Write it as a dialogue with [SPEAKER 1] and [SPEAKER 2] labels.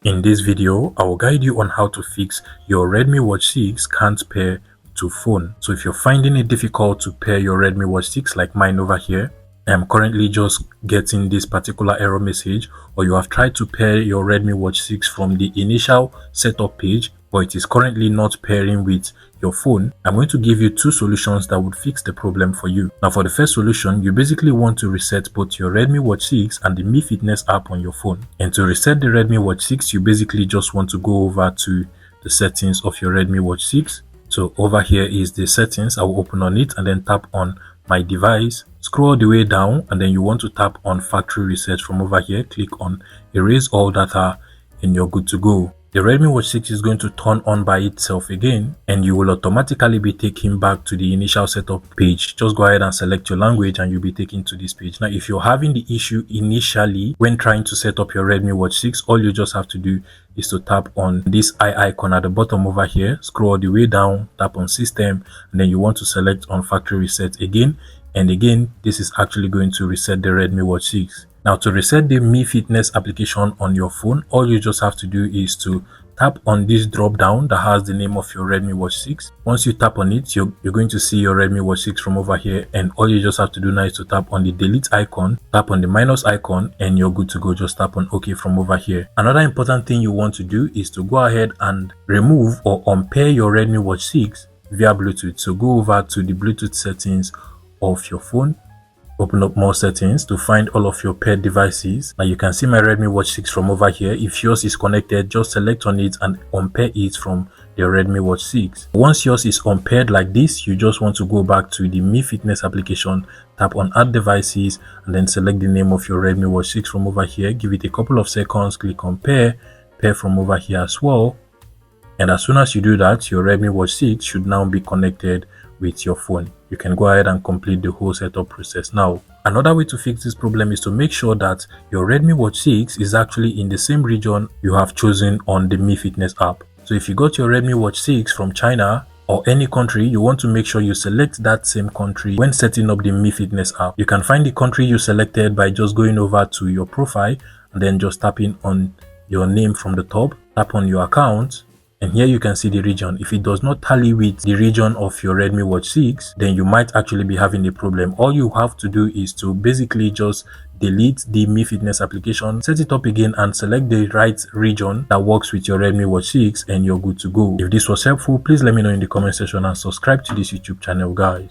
[SPEAKER 1] In this video, I will guide you on how to fix your Redmi Watch 6 can't pair to phone. So if you're finding it difficult to pair your Redmi Watch 6 like mine over here, I am currently just getting this particular error message, or you have tried to pair your Redmi Watch 6 from the initial setup page, but it is currently not pairing with your phone, I'm going to give you two solutions that would fix the problem for you. Now for the first solution, you basically want to reset both your Redmi Watch 6 and the Mi Fitness app on your phone. And to reset the Redmi Watch 6, you basically just want to go over to the settings of your Redmi Watch 6. So over here is the settings. I will open on it and then tap on my device, scroll the way down, and then you want to tap on factory reset from over here. Click on erase all data and you're good to go. The Redmi Watch 6 is going to turn on by itself again, and you will automatically be taken back to the initial setup page. Just go ahead and select your language and you'll be taken to this page. Now if you're having the issue initially when trying to set up your Redmi Watch 6, all you just have to do is to tap on this eye icon at the bottom over here, scroll the way down, tap on system, and then you want to select on factory reset again and again. This is actually going to reset the Redmi Watch 6. Now to reset the Mi Fitness application on your phone, all you just have to do is to tap on this drop down that has the name of your Redmi Watch 6. Once you tap on it, you're going to see your Redmi Watch 6 from over here, and all you just have to do now is to tap on the delete icon, tap on the minus icon, and you're good to go. Just tap on OK from over here. Another important thing you want to do is to go ahead and remove or unpair your Redmi Watch 6 via Bluetooth. So go over to the Bluetooth settings of your phone, open up more settings to find all of your paired devices. Now you can see my Redmi Watch 6 from over here. If yours is connected, just select on it and unpair it from the Redmi Watch 6. Once yours is unpaired like this, you just want to go back to the Mi Fitness application, tap on add devices, and then select the name of your Redmi Watch 6 from over here. Give it a couple of seconds, click on pair from over here as well. And as soon as you do that, your Redmi Watch 6 should now be connected with your phone. You can go ahead and complete the whole setup process now. Another way to fix this problem is to make sure that your Redmi Watch 6 is actually in the same region you have chosen on the Mi Fitness app. So if you got your Redmi Watch 6 from China or any country, you want to make sure you select that same country when setting up the Mi Fitness app. You can find the country you selected by just going over to your profile and then just tapping on your name from the top, tap on your account, and here you can see the region. If it does not tally with the region of your Redmi Watch 6, then you might actually be having a problem. All you have to do is to basically just delete the Mi Fitness application, set it up again, and select the right region that works with your Redmi Watch 6, and you're good to go. If this was helpful, please let me know in the comment section and subscribe to this YouTube channel, guys.